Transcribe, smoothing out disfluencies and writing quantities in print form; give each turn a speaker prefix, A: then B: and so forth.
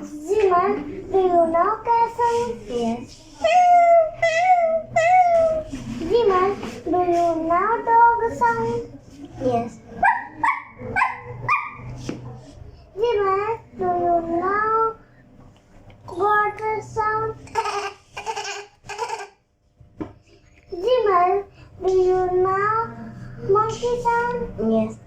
A: Zimmer, do you know castle?
B: Yes.
A: Zimmer, do you know dog sound?
B: Yes.
A: Zimmer, do you know water sound? Zimmer, do you know monkey sound?
B: Yes.